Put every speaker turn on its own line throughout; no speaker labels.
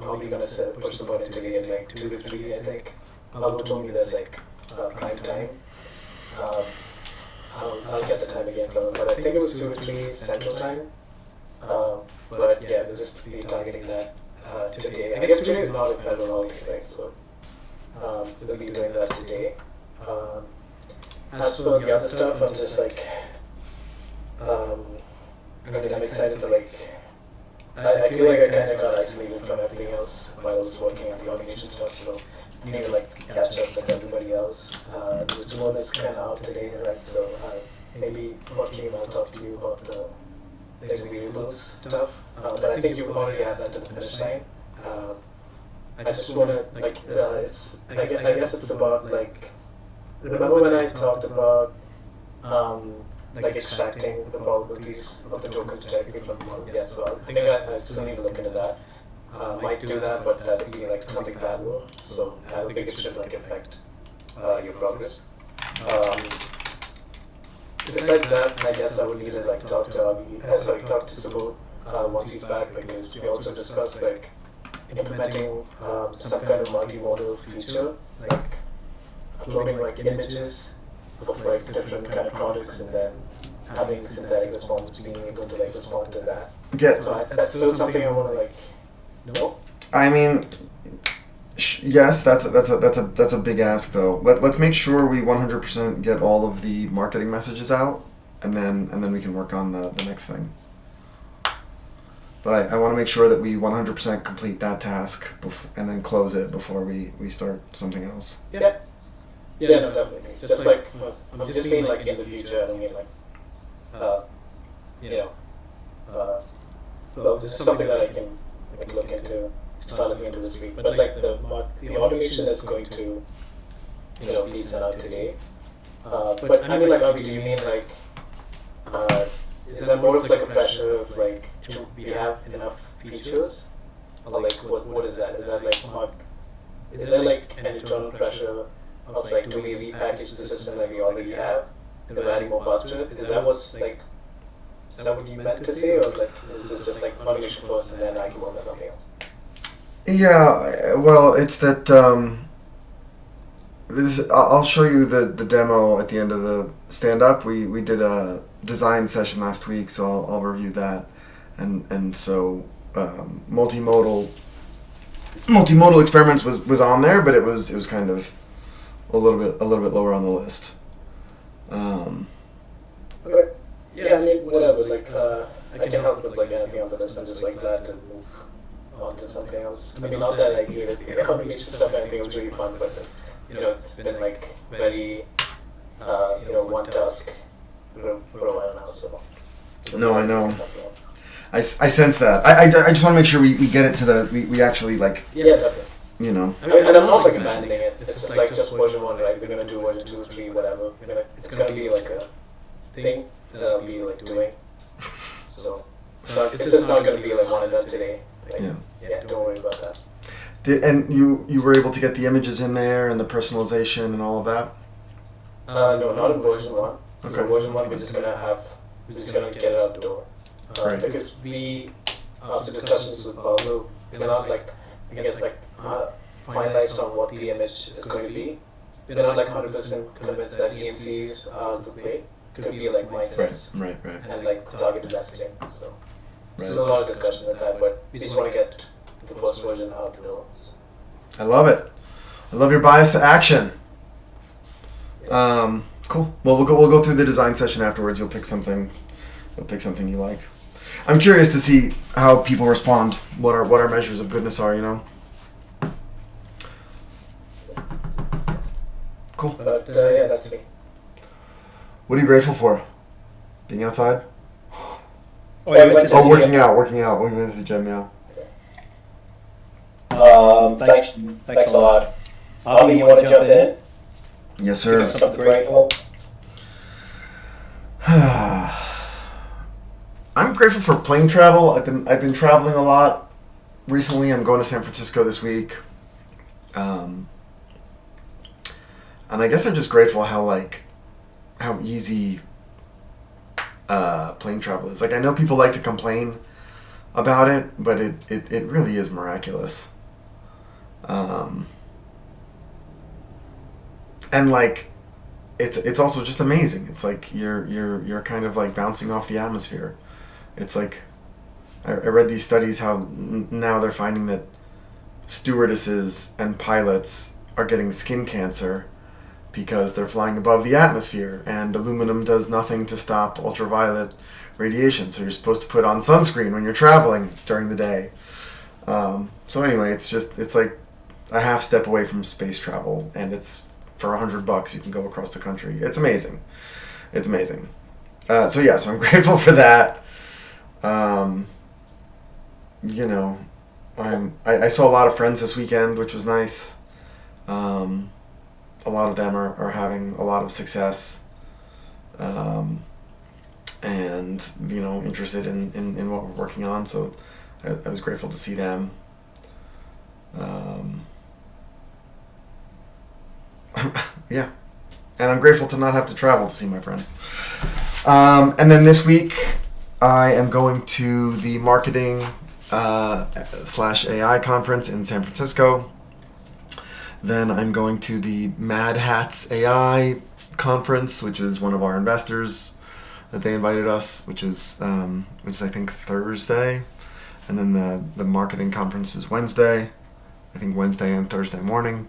probably gonna push the button today in like 2 to 3, I think. Although told me there's like prime time. Um, I'll get the time again from him, but I think it was 2 or 3 Central Time. But yeah, we'll just be targeting that today. I guess today is not a federal holiday, right? So we'll be doing that today. As for the other stuff, I'm just like, I'm excited to like, I feel like I kind of got isolated from everything else while I was working on the automation stuff, so I need to like catch up with everybody else. There's more that's kind of out today, right? So maybe Joaquin, I'll talk to you about the variables stuff, but I think you already have that to the finish line. I just want to like, I guess it's about like, remember when I talked about like extracting the probabilities of the tokens directly from the model? Yeah, so I think I still need to look into that. Might do that, but that would be like something valuable. So I don't think it should like affect your progress. Besides that, I guess I would need to like talk to talk to Subbo once he's back, because we also discussed like implementing some kind of multimodal feature, like uploading like images of like different kind of products and then having synthetic response being able to like respond to that.
Yeah.
So that's still something I want to like know.
I mean, yes, that's a big ask though. Let's make sure we 100% get all of the marketing messages out, and then we can work on the next thing. But I want to make sure that we 100% complete that task and then close it before we start something else.
Yeah. Yeah, no, definitely. Just like, I'm just being like in the future, I don't mean like, well, this is something that I can look into, start looking into this week. But like the automation that's going to, be sent out today. But I mean, like, do you mean like, is there more of like a pressure of like, do we have enough features? Or like, what is that? Is that like is there like an internal pressure of like, do we repackage the system that we already have to adding more parts to it? Is that what you meant to say, or like is this just like automation first and then I can work on something else?
Yeah, well, it's that I'll show you the demo at the end of the stand-up. We did a design session last week, so I'll review that, and so multimodal experiments was on there, but it was kind of a little bit lower on the list.
Okay. Yeah, I mean, whatever. Like, I can help with like anything on the list. I'm just like glad to move on to something else. I mean, not that I hated the automation stuff. I think it was really fun, but it's been like very, one task for a while now. So
no, I know. I sense that. I just want to make sure we get it to we actually like.
Yeah, definitely.
I mean,
and I'm not like abandoning it. It's just like just version 1, right? We're gonna do version 2, 3, whatever. It's gonna be like a thing that I'll be like doing. So it's just not gonna be like one and done today. Like, yeah, don't worry about that.
And you were able to get the images in there and the personalization and all of that?
No, not in version 1. So
Okay.
version 1 we're just gonna get it out the door.
Right.
Because we, after discussions with Pablo, we're not like, I guess like finalized on what the image is going to be. We're not like 100% convinced that EMCs are the way. Could be like mindsets
Right.
and like targeted messaging. So
Right.
there's a lot of discussion with that, but we just want to get the first version out the door.
I love it. I love your bias to action. Cool. Well, we'll go through the design session afterwards. You'll pick something you like. I'm curious to see how people respond. What our measures of goodness are, Cool.
But yeah, that's me.
What are you grateful for? Being outside?
Working
out. We went to the gym, yeah.
Thanks a lot. Bobby, you want to jump in?
Yes, sir.
Give us something grateful.
I'm grateful for plane travel. I've been traveling a lot recently. I'm going to San Francisco this week. And I guess I'm just grateful how easy plane travel is. Like, I know people like to complain about it, but it really is miraculous. And like, it's also just amazing. It's like you're kind of like bouncing off the atmosphere. It's like I read these studies how now they're finding that stewardesses and pilots are getting skin cancer because they're flying above the atmosphere, and aluminum does nothing to stop ultraviolet radiation. So you're supposed to put on sunscreen when you're traveling during the day. So anyway, it's like a half step away from space travel, and it's for $100 you can go across the country. It's amazing. It's amazing. So I'm grateful for that. You know, I saw a lot of friends this weekend, which was nice. A lot of them are having a lot of success, and interested in what we're working on. So I was grateful to see them. Yeah, and I'm grateful to not have to travel to see my friends. And then this week I am going to the marketing /AI conference in San Francisco. Then I'm going to the Mad Hats AI conference, which is one of our investors that they invited us, which is I think Thursday, and then the marketing conference is Wednesday. I think Wednesday and Thursday morning.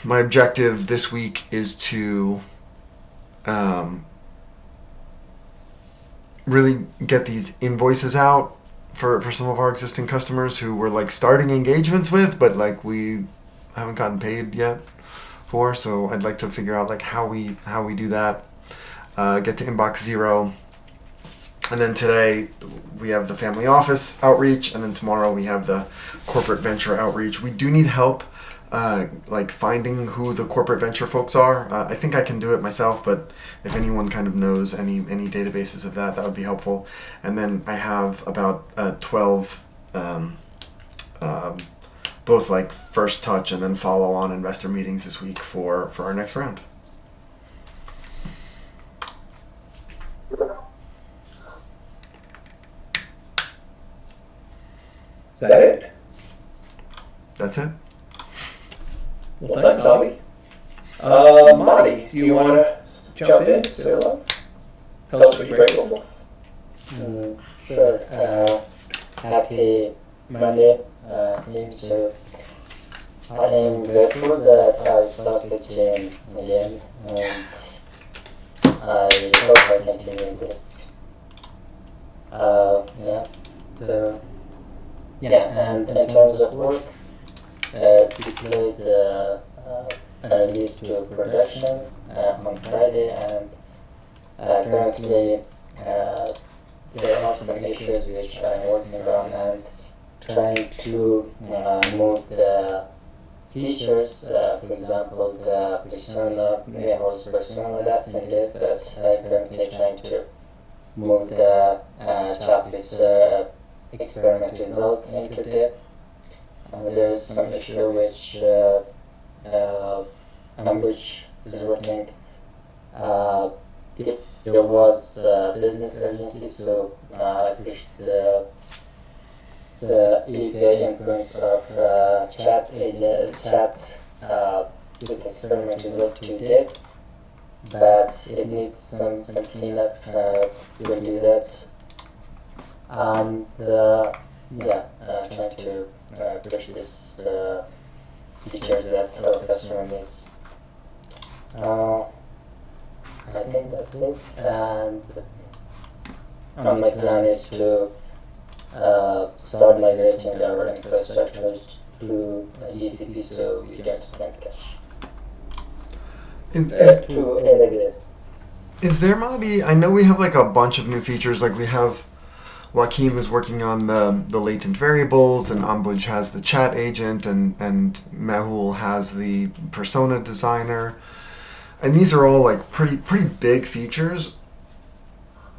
My objective this week is to really get these invoices out for some of our existing customers who we're like starting engagements with, but like we haven't gotten paid yet for. So I'd like to figure out like how we do that. Get to inbox 0. And then today we have the family office outreach, and then tomorrow we have the corporate venture outreach. We do need help like finding who the corporate venture folks are. I think I can do it myself, but if anyone kind of knows any databases of that would be helpful. And then I have about 12 both like first touch and then follow on investor meetings this week for our next round.
Is that it?
That's it.
Well, thanks, Avi. Marty, do you want to jump in? Tell us what you're grateful for.
Sure. Happy Monday, team. So I am grateful that I started the gym again, and I hope I continue this. And in terms of work, deployed an release to production on Friday, and currently there are some issues which I'm working on and trying to move the features, for example, the persona, horse persona, that's in live, but I'm currently trying to move the chat with experiment result into there. There's some issue which Ambush is working. There was business urgency, so I pushed the API influence of chat with experiment result to dev, but it needs some cleanup. We'll do that. And trying to push this features that our customer needs. I think that's it, and my plan is to start migrating our infrastructure to GCP so we can spend cash. To AWS.
Is there, Madi? I know we have like a bunch of new features. Like we have Joaquim is working on the latent variables, and Ambuj has the chat agent, and Mehul has the persona designer. And these are all like pretty big features.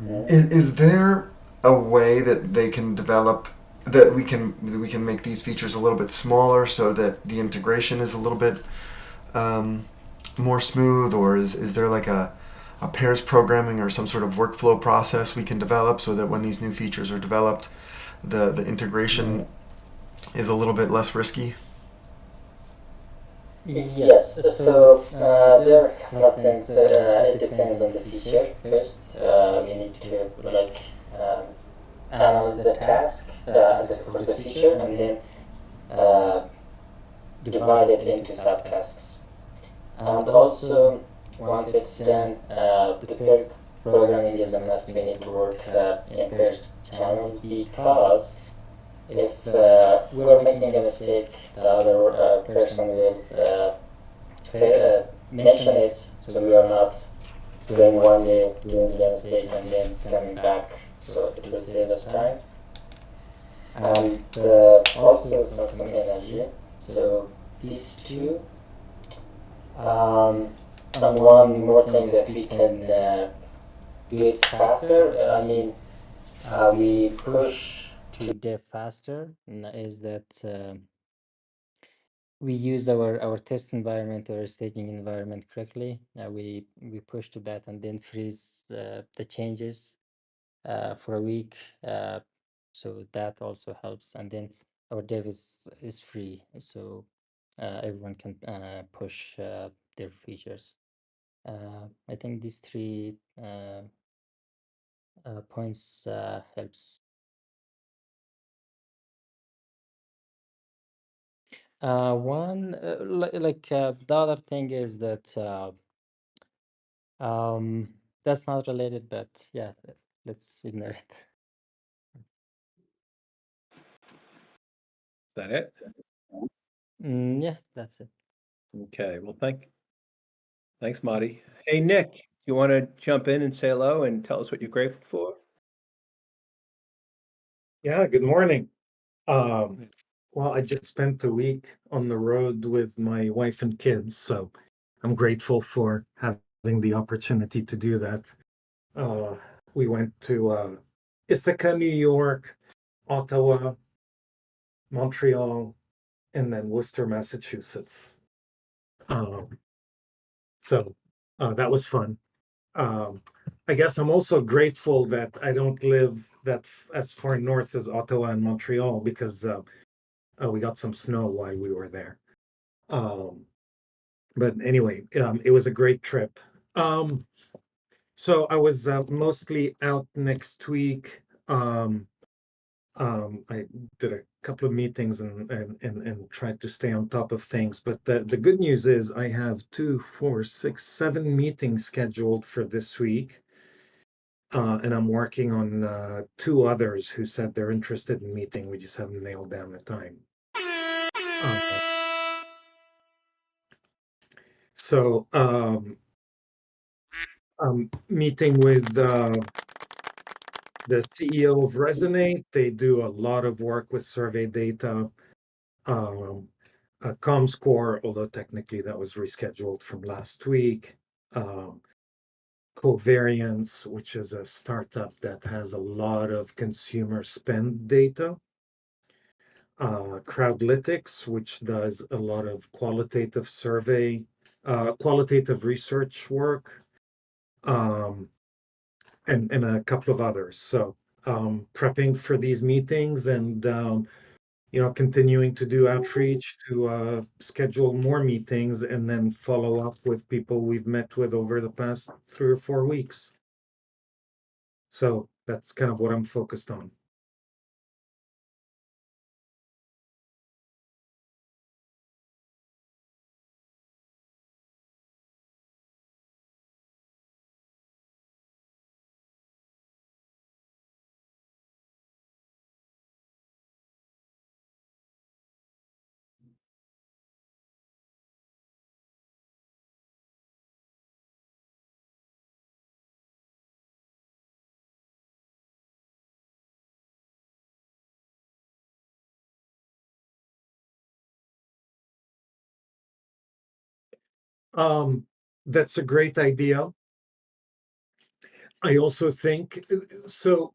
Yeah.
Is there a way that they can develop that we can make these features a little bit smaller so that the integration is a little bit more smooth, or is there like a pairs programming or some sort of workflow process we can develop so that when these new features are developed, the integration is a little bit less risky?
Yes, so there are a couple of things. It depends on the feature. First, we need to analyze the task for the feature, and then uh, divide it into subtasks. And also, once it's done, the pair programming is a must. We need to work in paired channels because if we are making a mistake, the other person will mention it, so we are not doing one day, doing the mistake, and then coming back. So it will save us time and also some energy. So these two. And one more thing that we can do it faster. We push to dev faster. Is that we use our test environment or staging environment correctly. We push to that and then freeze the changes for a week. So that also helps. And then our dev is free, so everyone can push their features. I think these three points helps. One the other thing is that that's not related, but yeah, let's ignore it.
Is that it?
Yeah, that's it.
Okay. Well, thanks, Marty. Hey, Nick, you want to jump in and say hello and tell us what you're grateful for?
Yeah, good morning. Um, well, I just spent a week on the road with my wife and kids, so I'm grateful for having the opportunity to do that. Uh, we went to Ithaca, New York, Ottawa, Montreal, and then Worcester, Massachusetts. Um, so that was fun. Um, I guess I'm also grateful that I don't live as far north as Ottawa and Montreal because we got some snow while we were there. Um, but anyway, it was a great trip. Um, so I was mostly out next week. I did a couple of meetings and tried to stay on top of things. But the good news is I have 2, 4, 6, 7 meetings scheduled for this week. And I'm working on 2 others who said they're interested in meeting. We just haven't nailed down the time. Uh, so I'm meeting with the CEO of Resonate. They do a lot of work with survey data. ComScore, although technically that was rescheduled from last week. Um, Covariance, which is a startup that has a lot of consumer spend data. Crowdlytics, which does a lot of qualitative research work, and a couple of others. So prepping for these meetings and continuing to do outreach to schedule more meetings and then follow up with people we've met with over the past 3 or 4 weeks. So that's kind of what I'm focused on. Um, that's a great idea. I also think so.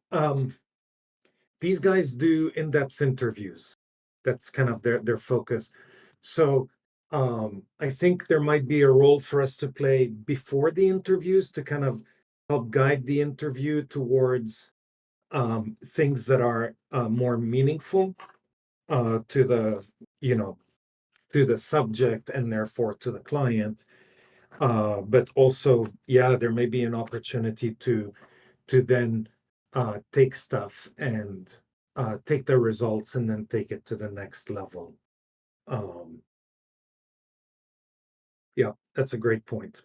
These guys do in-depth interviews. That's kind of their focus. So I think there might be a role for us to play before the interviews to kind of help guide the interview towards things that are more meaningful. to the, you know, to the subject and therefore to the client. But also, yeah, there may be an opportunity to then take stuff and take the results and then take it to the next level. Yeah, that's a great point.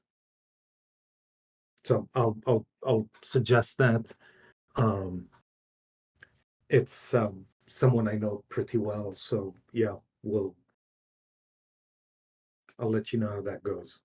So I'll suggest that. Um, it's someone I know pretty well, so yeah, I'll let you know how that goes.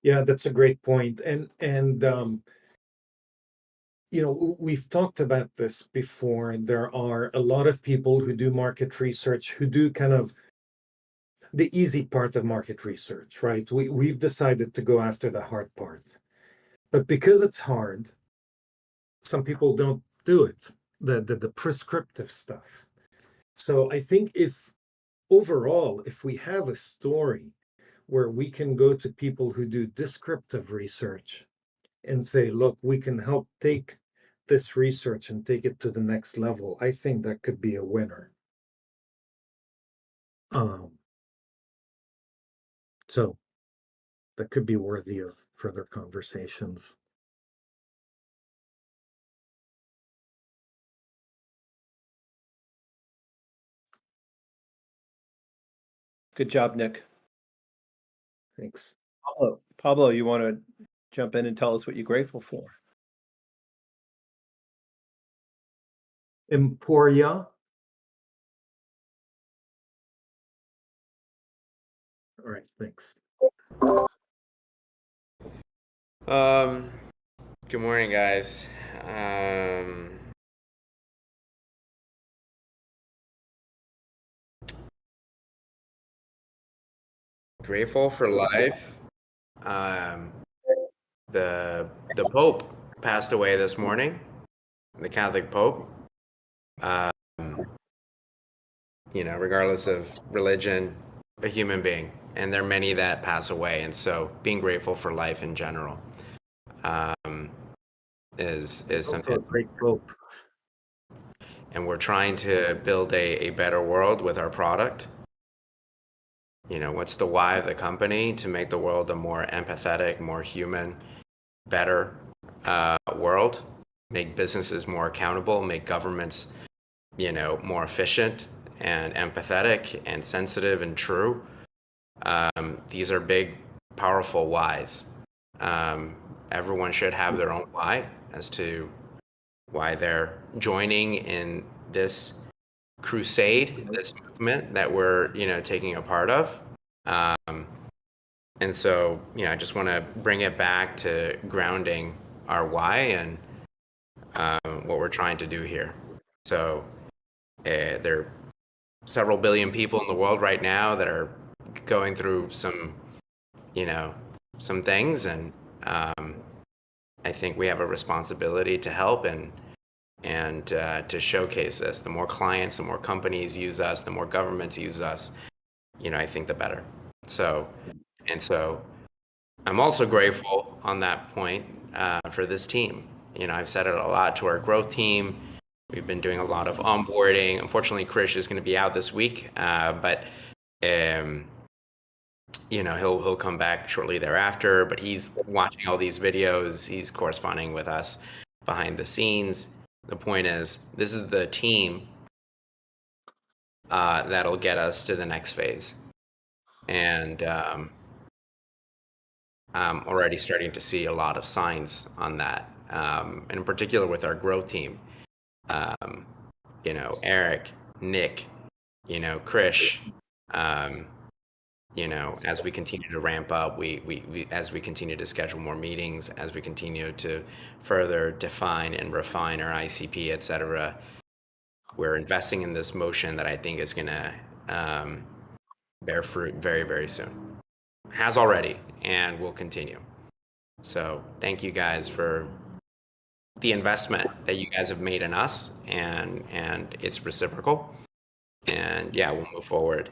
Yeah, that's a great point. And you know, we've talked about this before. There are a lot of people who do market research who do kind of the easy part of market research, right? We've decided to go after the hard part. But because it's hard, some people don't do it, the prescriptive stuff. So I think if overall, if we have a story where we can go to people who do descriptive research and say, look, we can help take this research and take it to the next level, I think that could be a winner. Um, so that could be worthy of further conversations.
Good job, Nick.
Thanks.
Pablo, you want to jump in and tell us what you're grateful for?
Emporia. All right, thanks.
Good morning, guys. Grateful for life. The Pope passed away this morning, the Catholic Pope. You know, regardless of religion, a human being, and there are many that pass away, and so being grateful for life in general is
Also
something.
a great Pope.
And we're trying to build a better world with our product. You know, what's the why of the company? To make the world a more empathetic, more human, better world, make businesses more accountable, make governments, you know, more efficient and empathetic and sensitive and true. These are big, powerful whys. Everyone should have their own why as to why they're joining in this crusade, this movement that we're, you know, taking a part of. And so, you know, I just want to bring it back to grounding our why and what we're trying to do here. So there are several billion people in the world right now that are going through some, you know, some things, and I think we have a responsibility to help and to showcase this. The more clients, the more companies use us, the more governments use us, you know, I think the better. So, and so I'm also grateful on that point for this team. You know, I've said it a lot to our growth team. We've been doing a lot of onboarding. Unfortunately, Krish is going to be out this week, but you know, he'll come back shortly thereafter. But he's watching all these videos. He's corresponding with us behind the scenes. The point is, this is the team that'll get us to the next phase, and I'm already starting to see a lot of signs on that, and in particular with our growth team. Eric, Nick, Krish, as we continue to ramp up, we as we continue to schedule more meetings, as we continue to further define and refine our ICP, et cetera, we're investing in this motion that I think is going to bear fruit very, very soon. Has already and will continue. So thank you guys for the investment that you guys have made in us, and it's reciprocal. And yeah, we'll move forward.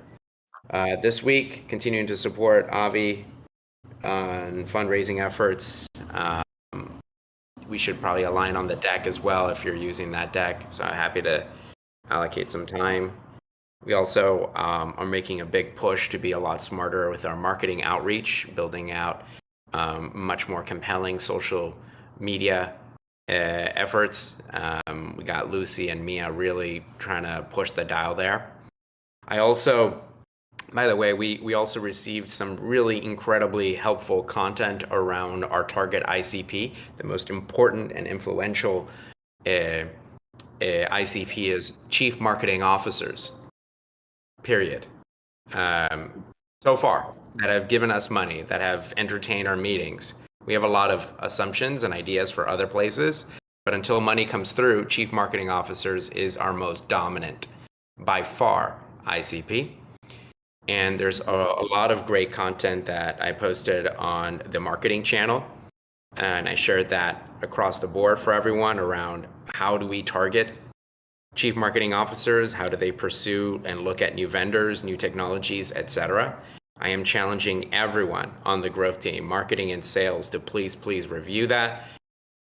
This week, continuing to support Avi on fundraising efforts. We should probably align on the deck as well if you're using that deck. So I'm happy to allocate some time. We also are making a big push to be a lot smarter with our marketing outreach, building out much more compelling social media efforts. We got Lucy and Mia really trying to push the dial there. I also, by the way, we also received some really incredibly helpful content around our target ICP. The most important and influential ICP is Chief Marketing Officers, period. So far, that have given us money, that have entertained our meetings. We have a lot of assumptions and ideas for other places, but until money comes through, Chief Marketing Officers is our most dominant, by far, ICP. And there's a lot of great content that I posted on the marketing channel, and I shared that across the board for everyone around how do we target Chief Marketing Officers, how do they pursue and look at new vendors, new technologies, etc. I am challenging everyone on the growth team, marketing and sales, to please review that.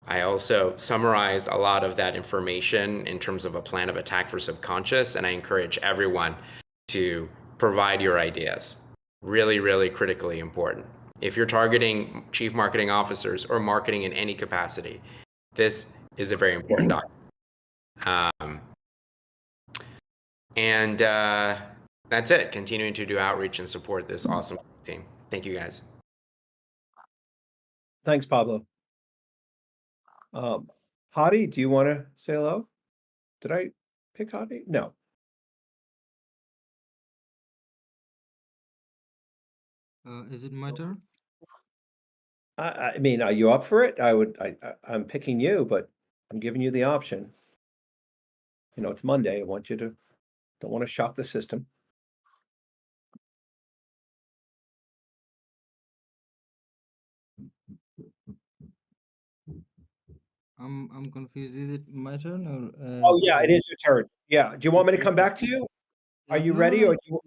I also summarized a lot of that information in terms of a plan of attack for Subconscious, and I encourage everyone to provide your ideas. Really, really critically important. If you're targeting Chief Marketing Officers or marketing in any capacity, this is a very important document. And that's it. Continuing to do outreach and support this awesome team. Thank you, guys.
Thanks, Pablo. Hadi, do you want to say hello? Did I pick Hadi? No.
Is it my turn?
I mean, are you up for it? I'm picking you, but I'm giving you the option. It's Monday. Don't want to shock the system.
I'm confused. Is it my turn or?
Oh yeah, it is your turn. Yeah. Do you want me to come back to you? Are you
No,
ready?
no,
Or
it's,
do you...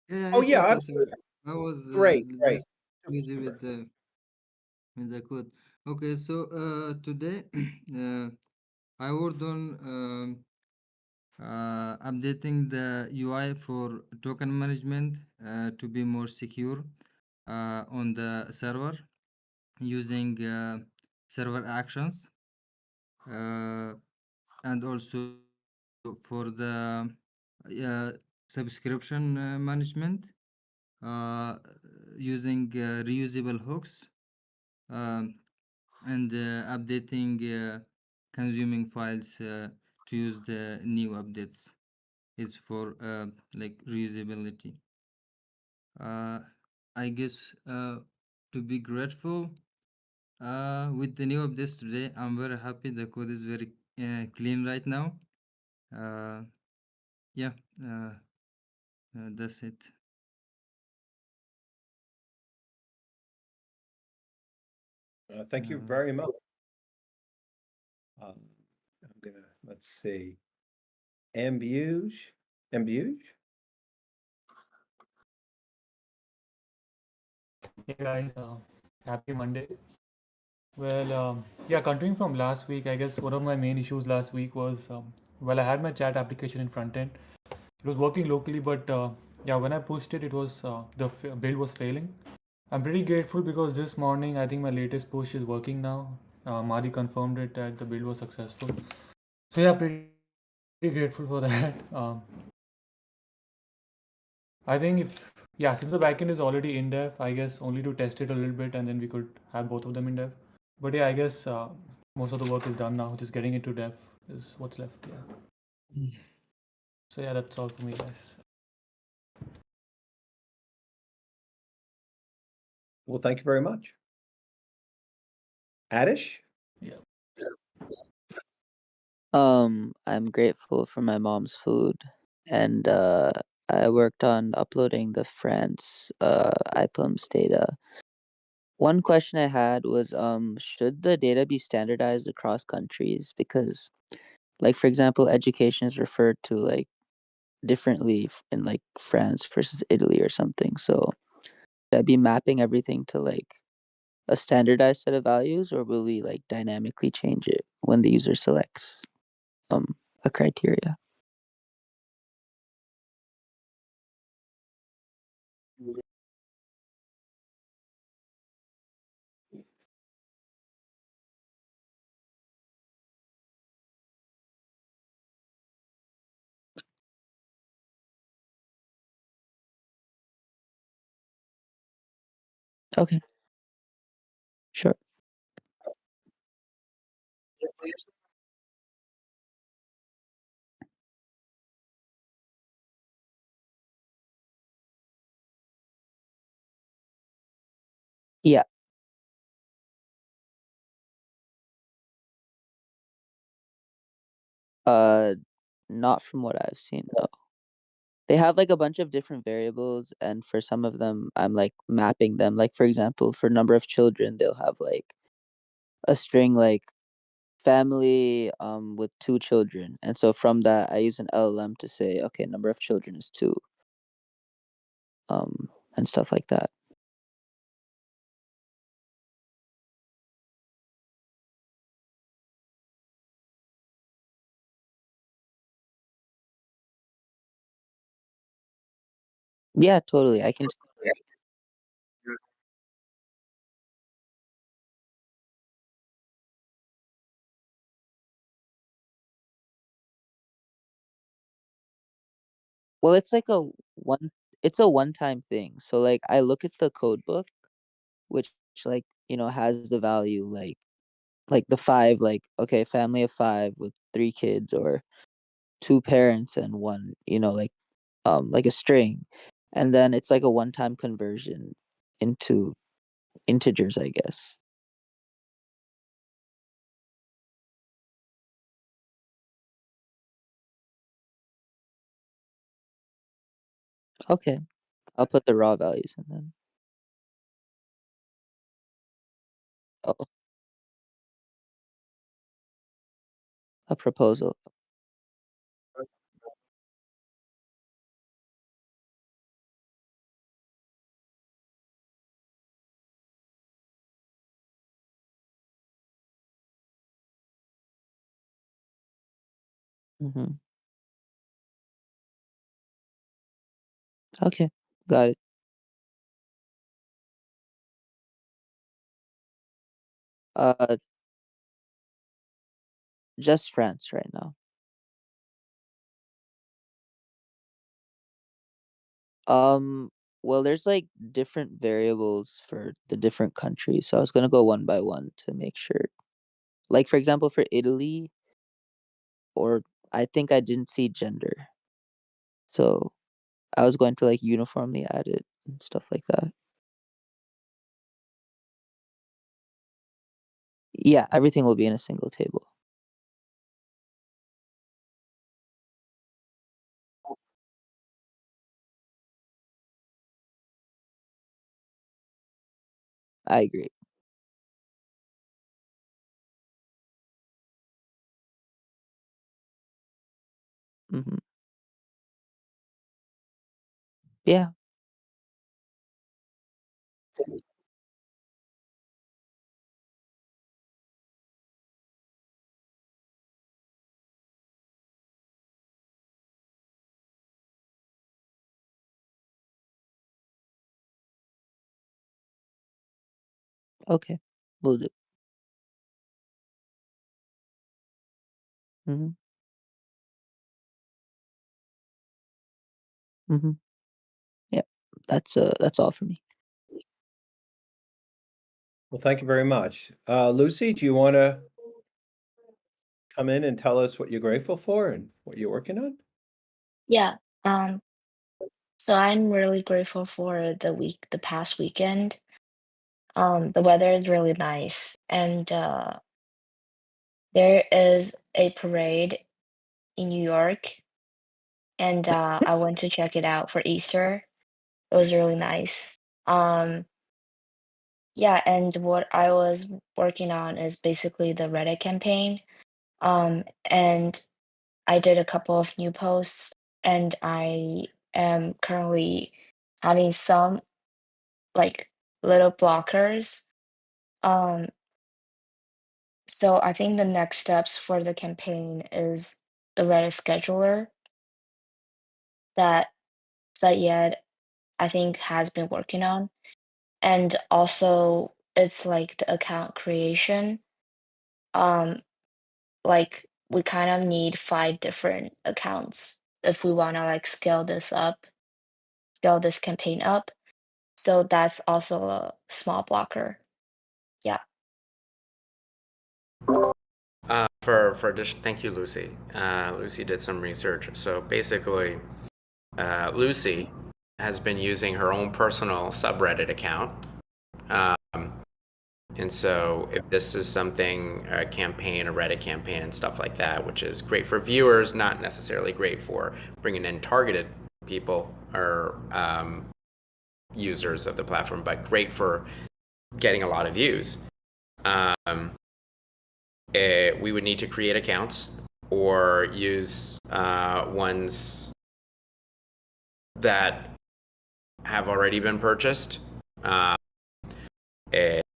yeah,
Oh
it's
yeah,
okay. Sorry,
absolutely.
I was
Great.
just busy with the code. Okay, so today I worked on updating the UI for token management to be more secure on the server using server actions, and also for the subscription management using reusable hooks, and updating consuming files to use the new updates is for like reusability. I guess to be grateful with the new updates today, I'm very happy. The code is very clean right now. Yeah, that's it.
Thank you very much. I'm gonna, let's see. Ambuge.
Hey guys, happy Monday. Well, yeah, continuing from last week, I guess one of my main issues last week was, well, I had my chat application in front end. It was working locally, but yeah, when I pushed it, it was build was failing. I'm pretty grateful because this morning, I think my latest push is working now. Mari confirmed it that the build was successful. So yeah, pretty grateful for that. I think since the backend is already in dev, I guess only to test it a little bit and then we could have both of them in dev. But yeah, I guess most of the work is done now, just getting it to dev is what's left. Yeah. So yeah, that's all for me, guys.
Well, thank you very much. Adish?
Yeah.
I'm grateful for my mom's food, and I worked on uploading the France IPUMS data. One question I had was, should the data be standardized across countries? Because, like, for example, education is referred to like differently in like France versus Italy or something. So, should I be mapping everything to like a standardized set of values, or will we like dynamically change it when the user selects a criteria? Okay, sure. Yeah. Uh, Not from what I've seen, no. They have like a bunch of different variables, and for some of them, I'm like mapping them. Like for example, for number of children, they'll have like a string like family with 2 children, and so from that, I use an LLM to say, okay, number of children is 2, and stuff like that. Yeah, totally. I can. Well, it's like a one. It's a one-time thing. So like, I look at the code book, which like has the value like the 5, like, okay, family of 5 with 3 kids, or 2 parents and 1, like a string. And then it's like a one-time conversion into integers, I guess. Okay, I'll put the raw values in then. Oh, a proposal. Mhm. Okay, got it. Uh, just France right now. Um, well, there's like different variables for the different countries, so I was gonna go one by one to make sure. Like for example, for Italy, or I think I didn't see gender, so I was going to like uniformly add it and stuff like that. Yeah, everything will be in a single table. I agree. Hmm. Yeah. Okay. We'll do. Hmm. Hmm. Yeah. That's all for me.
Well, thank you very much. Lucy, do you want to come in and tell us what you're grateful for and what you're working on?
Yeah. So I'm really grateful for the past weekend. The weather is really nice, and there is a parade in New York, and I went to check it out for Easter. It was really nice. Yeah, and what I was working on is basically the Reddit campaign. And I did a couple of new posts, and I am currently having some like little blockers. Um, so I think the next steps for the campaign is the Reddit scheduler that Sayed I think has been working on. And also it's like the account creation. Um, like we kind of need 5 different accounts if we want to like scale this campaign up. So that's also a small blocker. Yeah.
For addition, thank you, Lucy. Lucy did some research. So basically, Lucy has been using her own personal subreddit account. And so if this is something, a campaign, a Reddit campaign and stuff like that, which is great for viewers, not necessarily great for bringing in targeted people or users of the platform, but great for getting a lot of views. We would need to create accounts or use ones that have already been purchased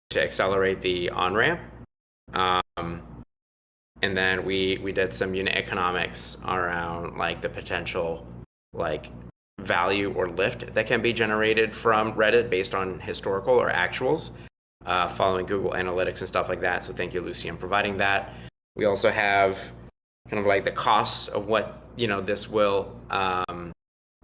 to accelerate the on-ramp. And then we did some unit economics around like the potential like value or lift that can be generated from Reddit based on historical or actuals, following Google Analytics and stuff like that. So thank you, Lucy, on providing that. We also have kind of like the costs of what, this will,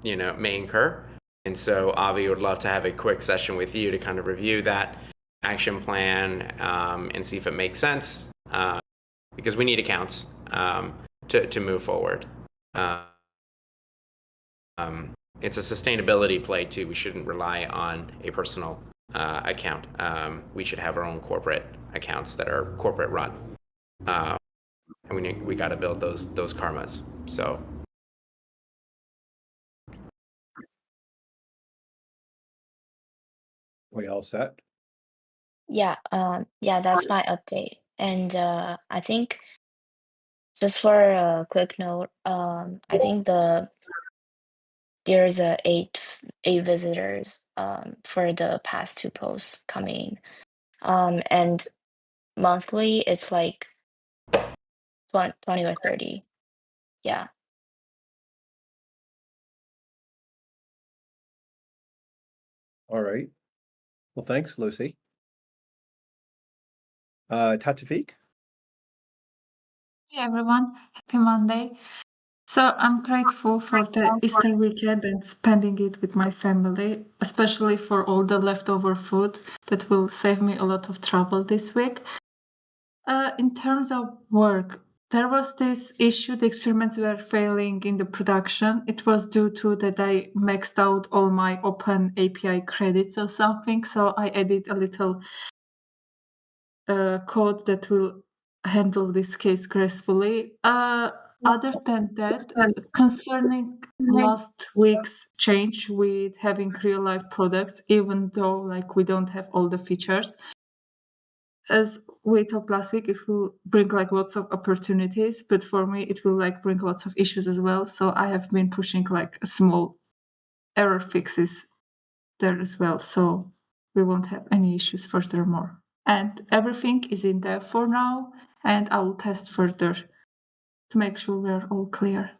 may incur. And so Avi would love to have a quick session with you to kind of review that action plan and see if it makes sense, because we need accounts to move forward. It's a sustainability play too. We shouldn't rely on a personal account. We should have our own corporate accounts that are corporate run, and we got to build those karmas. So.
We all set?
Yeah, that's my update. And I think just for a quick note, I think there's eight visitors for the past 2 posts coming. And monthly it's like 20 or 30. Yeah.
All right. Well, thanks, Lucy. Tatavik?
Hey everyone, happy Monday. So I'm grateful for the Easter weekend and spending it with my family, especially for all the leftover food that will save me a lot of trouble this week. In terms of work, there was this issue, the experiments were failing in the production. It was due to that I maxed out all my open API credits or something, so I added a little code that will handle this case gracefully. Other than that, concerning last week's change with having real life products, even though like we don't have all the features, as we talked last week, it will bring like lots of opportunities, but for me it will like bring lots of issues as well. So I have been pushing like small error fixes there as well, so we won't have any issues furthermore. And everything is in there for now, and I will test further to make sure we're all clear.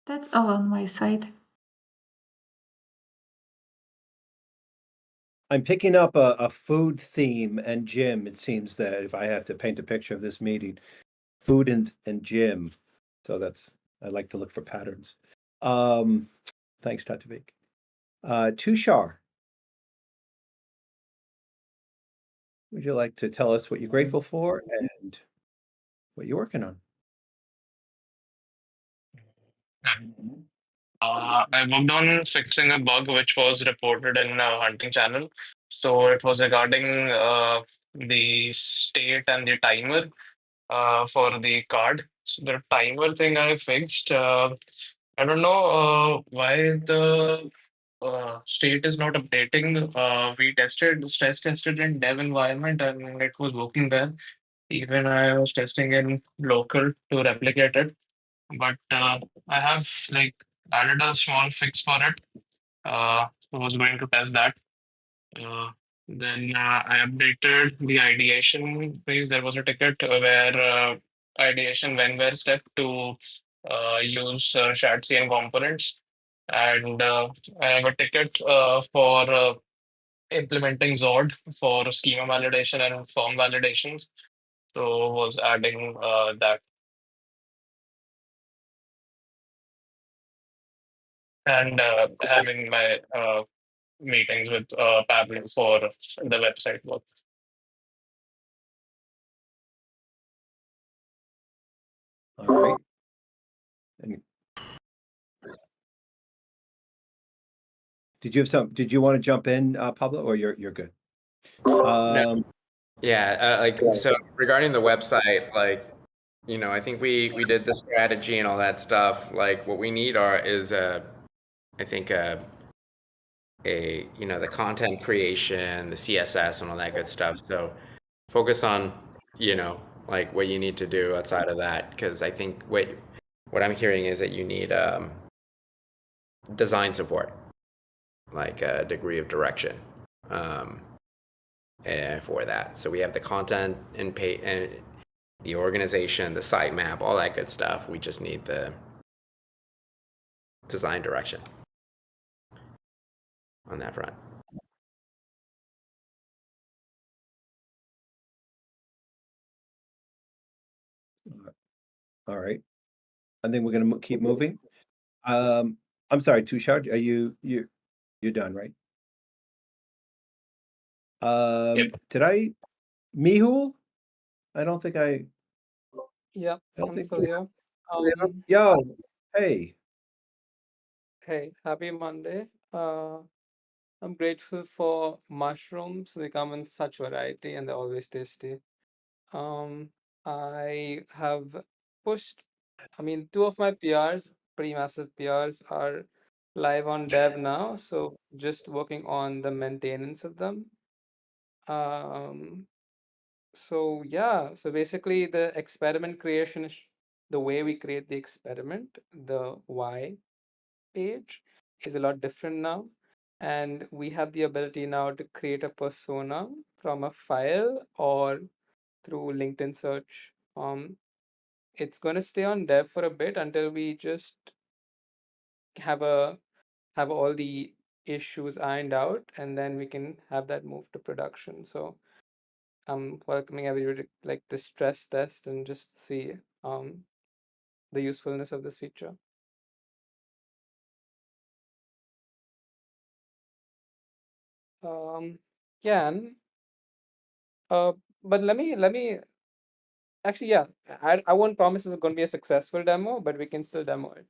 That's all on my side.
I'm picking up a food theme and gym. It seems that if I have to paint a picture of this meeting, food and gym. So I like to look for patterns. Thanks, Tatavik. Tushar. would you like to tell us what you're grateful for and what you're working on?
I worked on fixing a bug which was reported in a hunting channel. So it was regarding the state and the timer for the card. So the timer thing I fixed. I don't know why the state is not updating. We stress tested in dev environment and it was working there. Even I was testing in local to replicate it. But I have like added a small fix for it. I was going to test that. Uh, then I updated the ideation page. There was a ticket where ideation when where step to use shared CN components, and I have a ticket for implementing Zord for schema validation and form validations. So was adding that and having my meetings with Pablo for the website work.
All right. And did you want to jump in, Pablo, or you're good?
No. Yeah, so regarding the website, I think we did the strategy and all that stuff. Like what we need is I think the content creation, the CSS and all that good stuff. So focus on, like what you need to do outside of that, because I think what I'm hearing is that you need design support, like a degree of direction. For that. So we have the content and the organization, the sitemap, all that good stuff. We just need the design direction on that front.
All right. I think we're gonna keep moving. I'm sorry, Tushar, are you're done, right?
Yep.
Did I Mihul? I don't think I
Yeah,
I don't
I'm
think
still here.
Yo, hey.
Hey, happy Monday. I'm grateful for mushrooms. They come in such variety and they're always tasty. Um, I have pushed, two of my PRs, pretty massive PRs, are live on dev now, so just working on the maintenance of them. Um, so yeah, so basically the experiment creation is the way we create the experiment, the why page is a lot different now. And we have the ability now to create a persona from a file or through LinkedIn search. It's going to stay on dev for a bit until we just have a have all the issues ironed out, and then we can have that move to production. So I'm welcoming everybody to like the stress test and just see the usefulness of this feature. Can uh, but let me actually, yeah, I won't promise it's going to be a successful demo, but we can still demo it.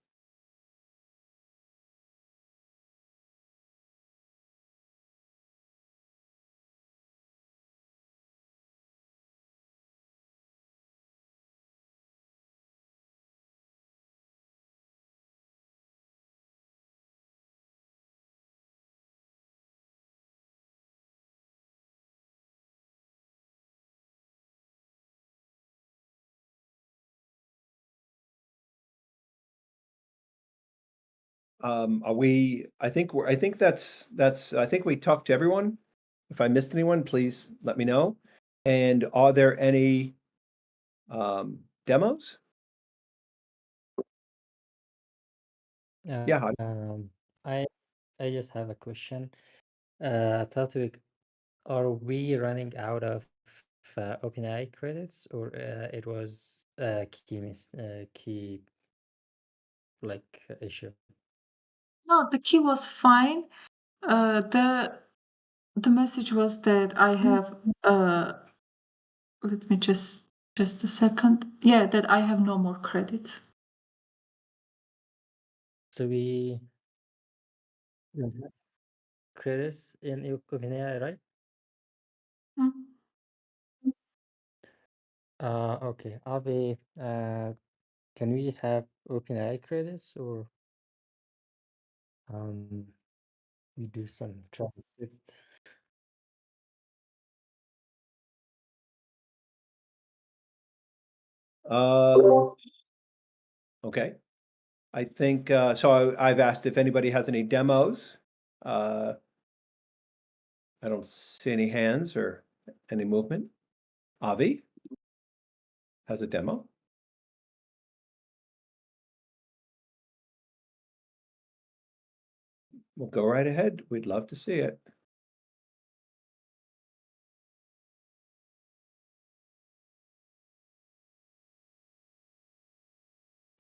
I think that's I think we talked to everyone. If I missed anyone, please let me know. And are there any demos? Yeah,
I I just have a question. I thought are we running out of OpenAI credits, or it was a key like issue?
No, the key was fine. The The message was that I have let me just a second. Yeah, that I have no more credits.
So we credits in OpenAI, right?
Mm.
Okay. Avi, can we have OpenAI credits or we do some transit?
Okay. I think, so I've asked if anybody has any demos. I don't see any hands or any movement. Avi has a demo. Well, go right ahead. We'd love to see it.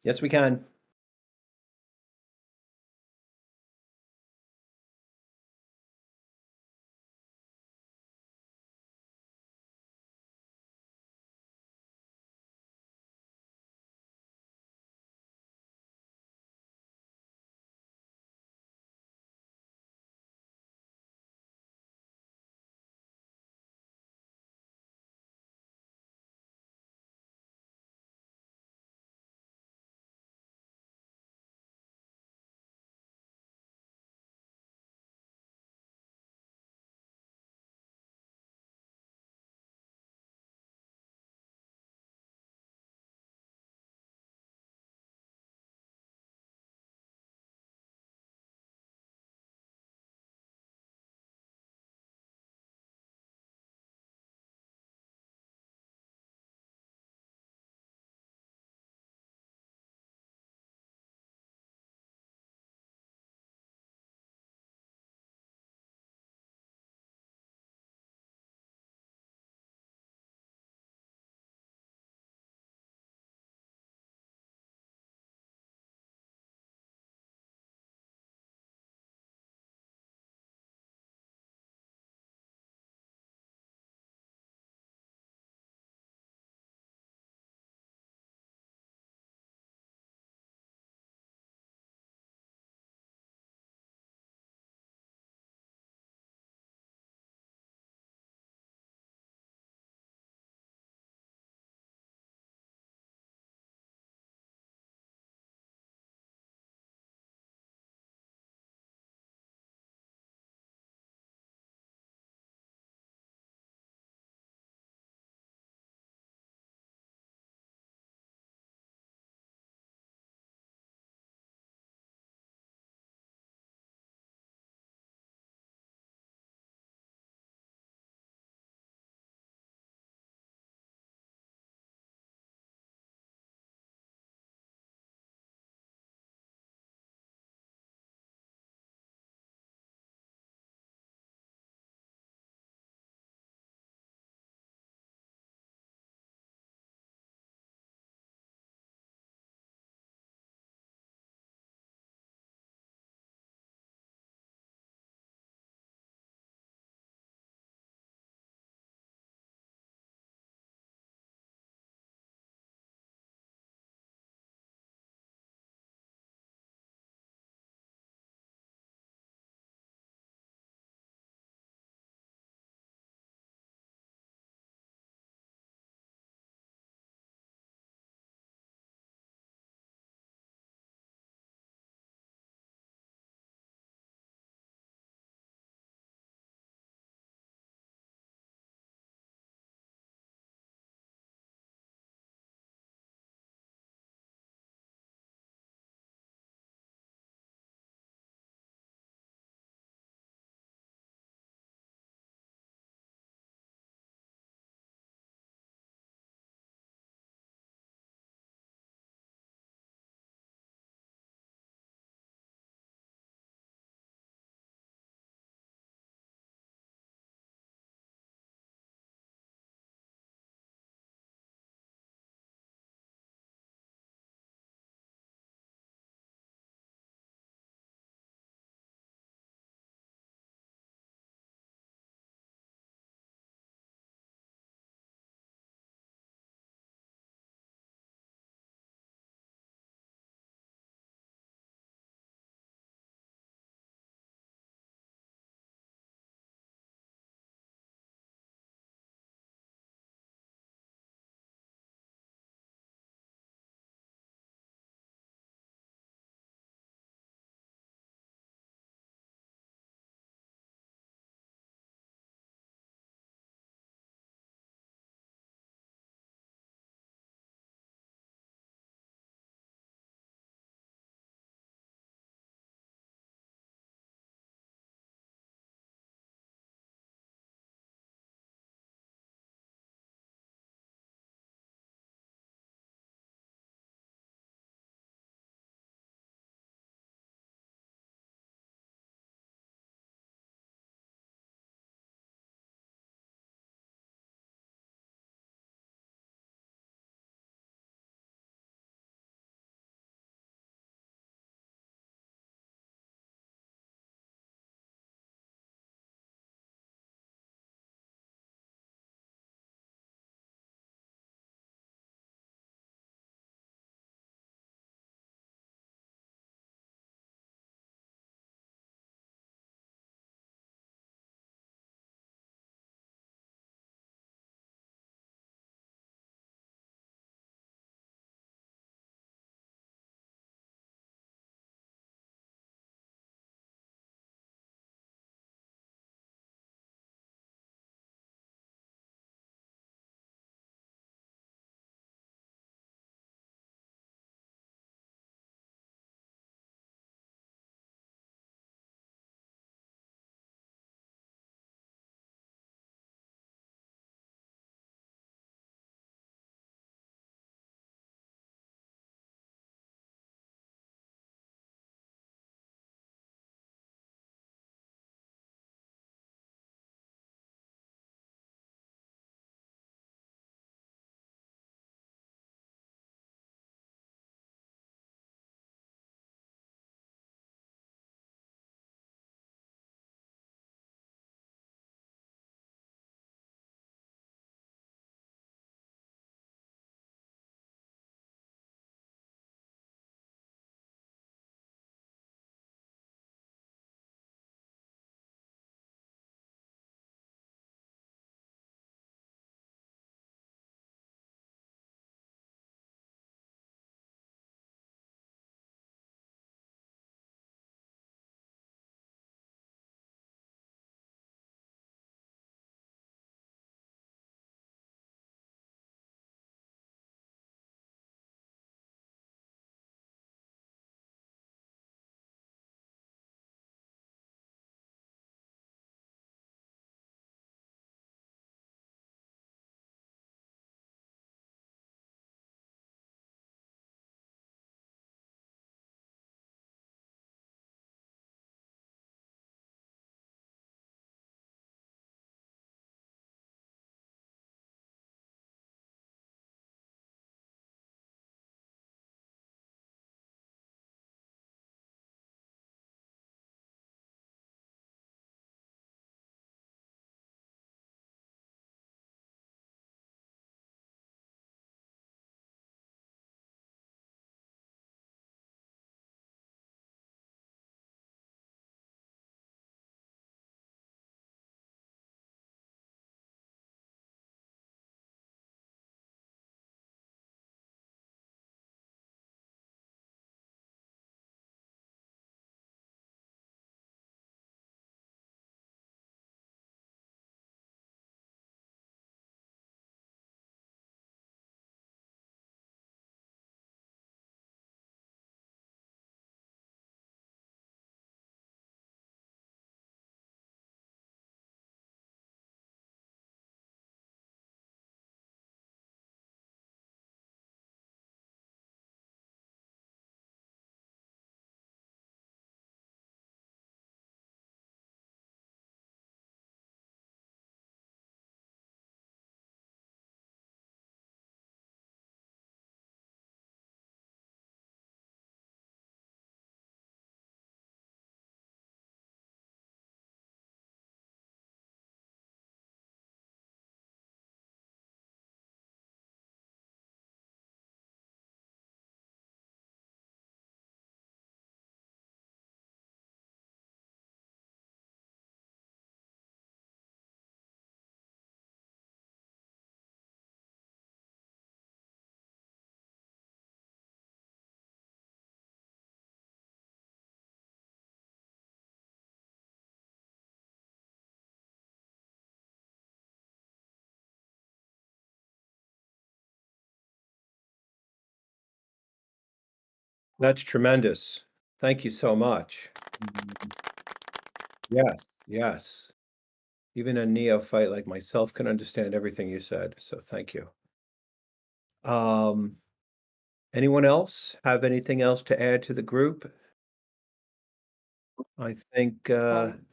Yes, we can. That's tremendous. Thank you so much. Yes, yes. Even a neophyte like myself can understand everything you said, so thank you. Um, anyone else have anything else to add to the group? I think,
Um,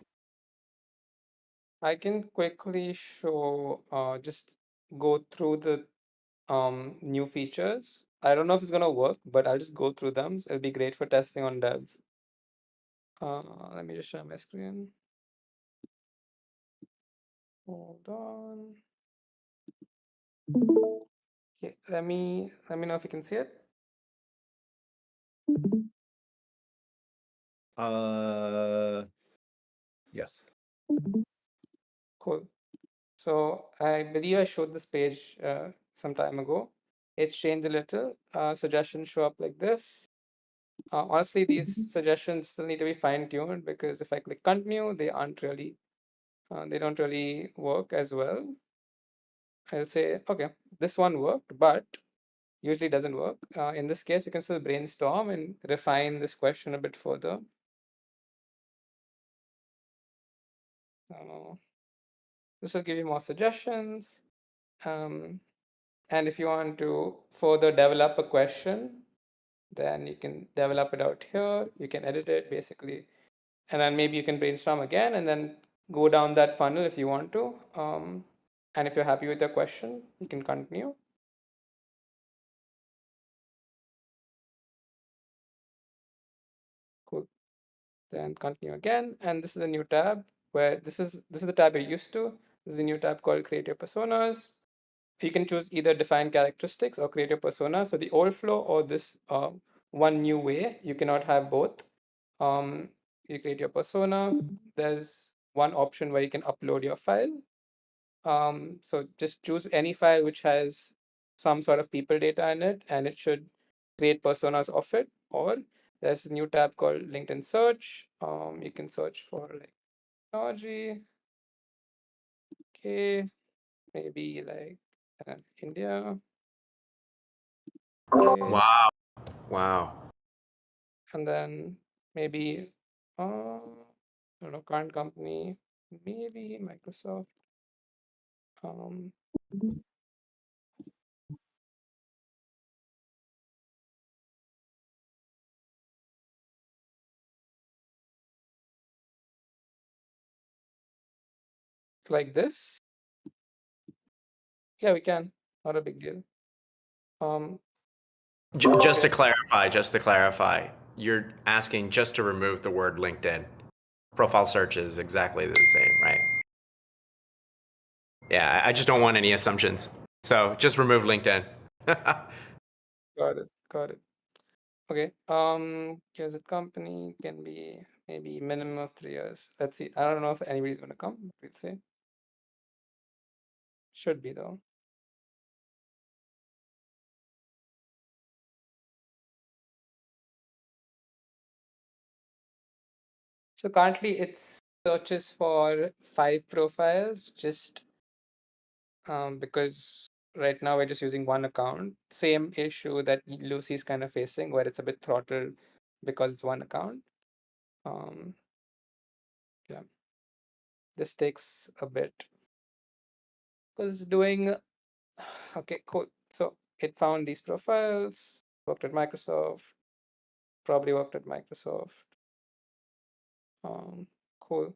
I can quickly show, just go through the new features. I don't know if it's gonna work, but I'll just go through them. So it'll be great for testing on dev. Let me just share my screen. Hold on. Okay, let me know if you can see it.
uh, yes.
Cool. So I believe I showed this page some time ago. It's changed a little. Suggestions show up like this. Honestly, these suggestions still need to be fine-tuned because if I click continue, they don't really work as well. I'll say, okay, this one worked, but usually doesn't work. In this case, you can still brainstorm and refine this question a bit further. Uh, this will give you more suggestions. Um, and if you want to further develop a question, then you can develop it out here. You can edit it basically, and then maybe you can brainstorm again and then go down that funnel if you want to. And if you're happy with your question, you can continue. Cool. Then continue again, and this is a new tab where this is the tab you're used to. This is a new tab called Create Your Personas. You can choose either define characteristics or create your persona. So the old flow or this one new way, you cannot have both. You create your persona. There's one option where you can upload your file. So just choose any file which has some sort of people data in it, and it should create personas of it. Or there's a new tab called LinkedIn Search. You can search for like technology. Okay, maybe like India. Okay,
Wow. Wow.
and then maybe I don't know, current company, maybe Microsoft. Um, like this. Yeah, we can. Not a big deal. Um,
Just to clarify, you're asking just to remove the word LinkedIn. Profile search is exactly the same, right? Yeah, I just don't want any assumptions. So just remove LinkedIn.
got it. Got it. Okay. Here's a company can be maybe minimum of 3 years. Let's see. I don't know if anybody's gonna come. But we'll see. Should be though. So currently it searches for 5 profiles, just because right now we're just using one account. Same issue that Lucy's kind of facing, where it's a bit throttled because it's one account. Um, yeah, this takes a bit because doing. Okay, cool. So it found these profiles. Worked at Microsoft. Probably worked at Microsoft. Cool.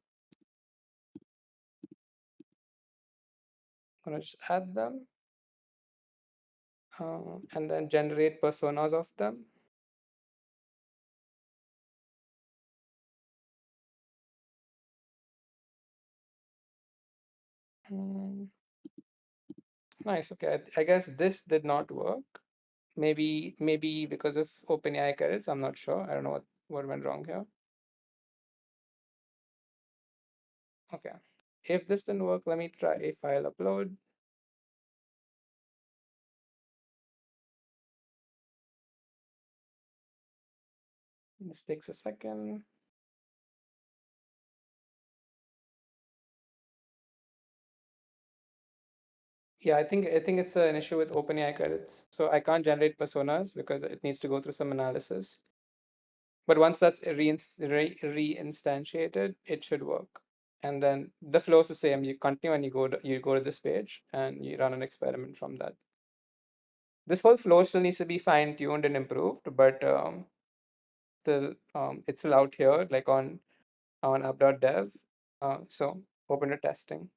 Gonna just add them, and then generate personas of them. Mm, nice. Okay, I guess this did not work. Maybe because of OpenAI credits. I'm not sure. I don't know what went wrong here. Okay. If this didn't work, let me try a file upload. This takes a second. Yeah, I think it's an issue with OpenAI credits. So I can't generate personas because it needs to go through some analysis. but once that's reinstantiated, it should work. And then the flow is the same. You continue and you go to this page and you run an experiment from that. This whole flow still needs to be fine tuned and improved, but still it's still out here like on app.dev. So open to testing.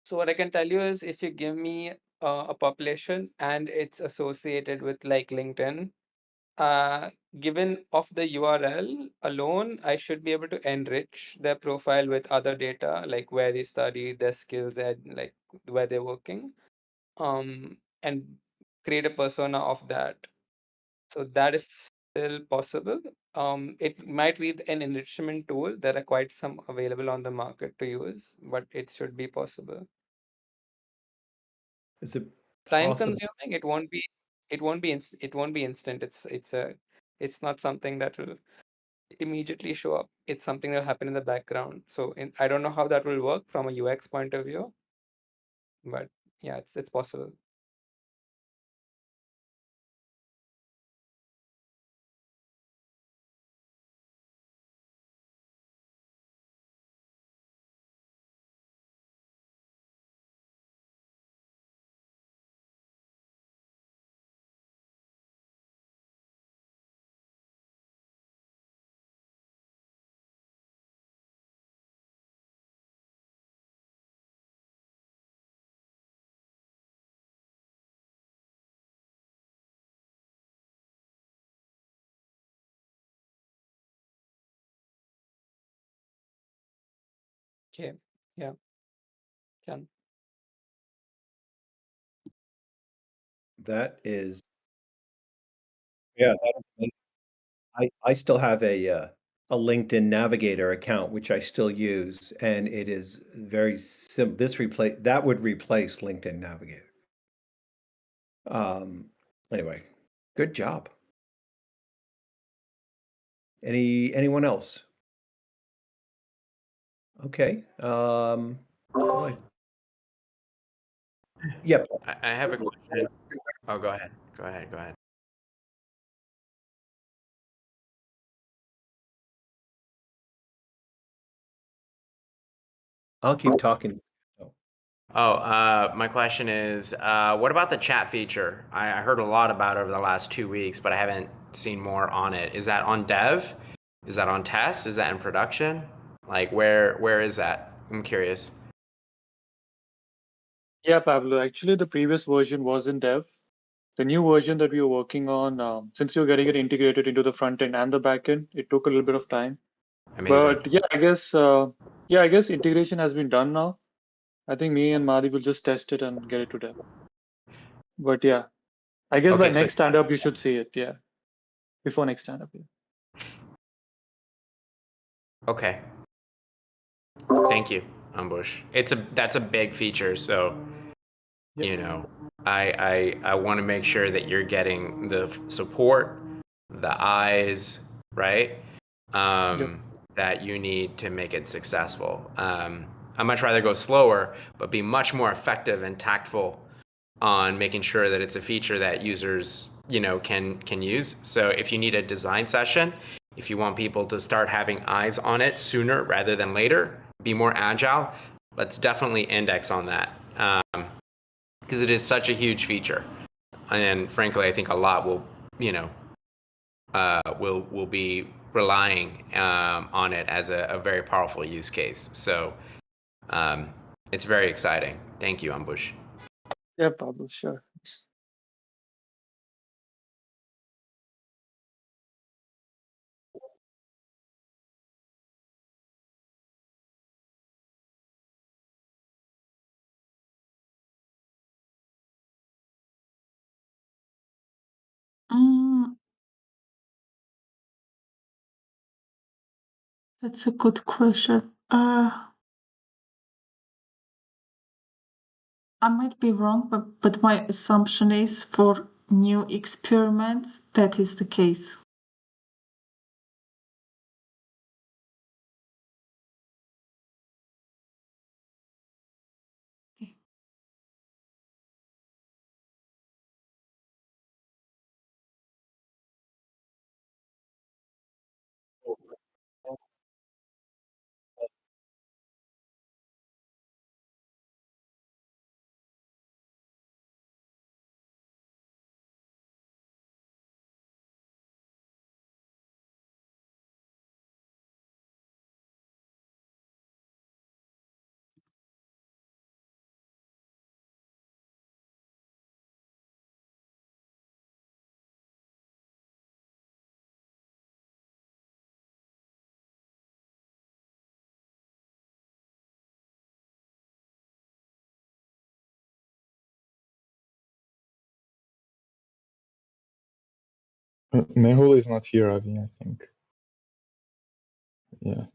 So what I can tell you is if you give me a population and it's associated with like LinkedIn, given of the URL alone, I should be able to enrich their profile with other data, like where they study, their skills, and like where they're working, and create a persona of that. So that is still possible. It might be an enrichment tool. There are quite some available on the market to use, but it should be possible.
Is it
Time
possible?
consuming, it won't be instant. It's not something that will immediately show up. It's something that will happen in the background. So I don't know how that will work from a UX point of view, but yeah, it's possible. Okay. Yeah, can.
That is, yeah, that is amazing. I still have a LinkedIn Navigator account, which I still use, and it is very this replace that would replace LinkedIn Navigator. Um, anyway, good job. Anyone else? Okay. Well, yep.
I have a question. Oh, go ahead. Go ahead. Go ahead.
I'll keep talking. Oh.
My question is, what about the chat feature? I heard a lot about it over the last 2 weeks, but I haven't seen more on it. Is that on dev? Is that on test? Is that in production? Like, where is that? I'm curious.
Yeah, Pablo. Actually, the previous version was in dev. The new version that we were working on, since you're getting it integrated into the front end and the back end, it took a little bit of time.
Amazing.
But yeah, I guess integration has been done now. I think me and Madi will just test it and get it to dev. But yeah, I guess by
Okay, so
next stand up you should see it. Yeah, before next stand up. Yeah.
okay. Thank you, Ambush. That's a big feature, so
Yep.
you know, I want to make sure that you're getting the support, the eyes, right?
Yep.
That you need to make it successful. I'd much rather go slower, but be much more effective and tactful on making sure that it's a feature that users, can use. So if you need a design session, if you want people to start having eyes on it sooner rather than later, be more agile, let's definitely index on that. Because it is such a huge feature, and frankly, I think a lot will be relying on it as a very powerful use case. So it's very exciting. Thank you, Ambush.
Yeah, Pablo. Sure.
Mm, that's a good question. I might be wrong, but my assumption is for new experiments, that is the case.
Mehul is not here, Avi, I think. Yeah.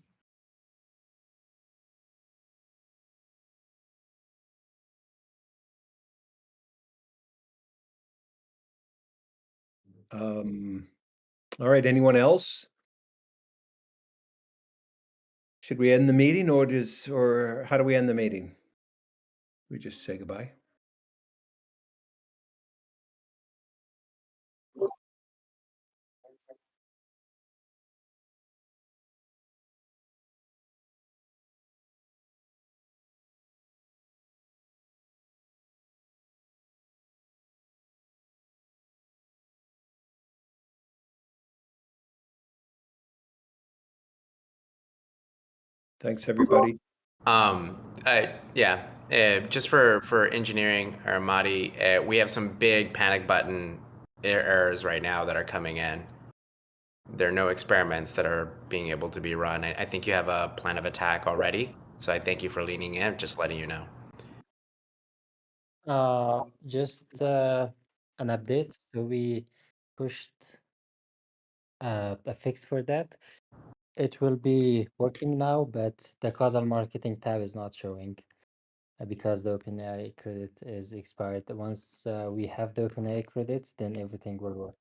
All right, anyone else? Should we end the meeting or how do we end the meeting? We just say goodbye? Thanks, everybody.
Yeah. Just for engineering or Madi, we have some big panic button errors right now that are coming in. There are no experiments that are being able to be run. I think you have a plan of attack already, so I thank you for leaning in. Just letting you know.
Just an update. So we pushed a fix for that. It will be working now, but the causal marketing tab is not showing because the OpenAI credit is expired. Once we have the OpenAI credit, then everything will work.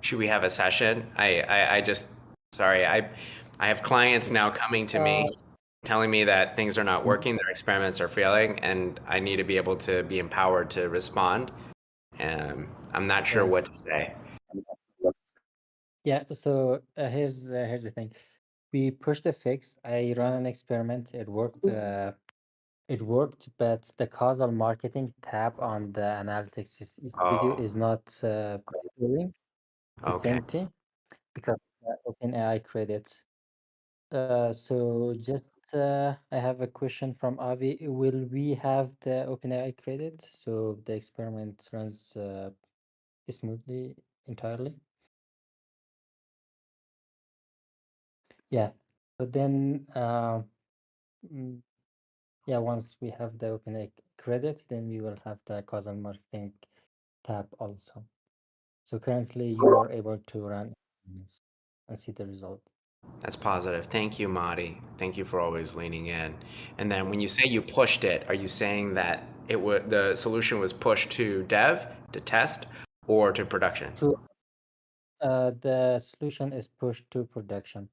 Should we have a session? I just sorry. I have clients now coming to me telling me that things are not working, their experiments are failing, and I need to be able to be empowered to respond. And I'm not sure
Yes.
what to say.
Yeah, so here's the thing. We pushed the fix. I ran an experiment. It worked. It worked, but the causal marketing tab on the analytics studio
Oh,
is not showing. It's
okay.
empty because OpenAI credit. So just I have a question from Avi. Will we have the OpenAI credit so the experiment runs smoothly entirely? Yeah. So then, mm, yeah, once we have the OpenAI credit, then we will have the causal marketing tab also. So currently, you are able to run experiments and see the result.
That's positive. Thank you, Madi. Thank you for always leaning in. And then when you say you pushed it, are you saying that the solution was pushed to dev, to test, or to production?
So the solution is pushed to production.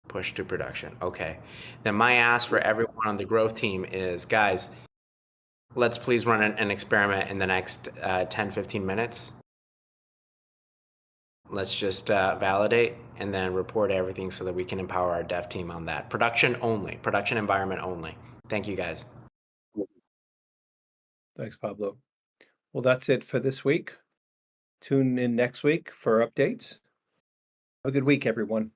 Pushed to production. Okay. Then my ask for everyone on the growth team is, guys, let's please run an experiment in the next 10, 15 minutes. Let's just validate and then report everything so that we can empower our dev team on that. Production only, production environment only. Thank you, guys.
Thanks, Pablo. Well, that's it for this week. Tune in next week for updates. Have a good week, everyone.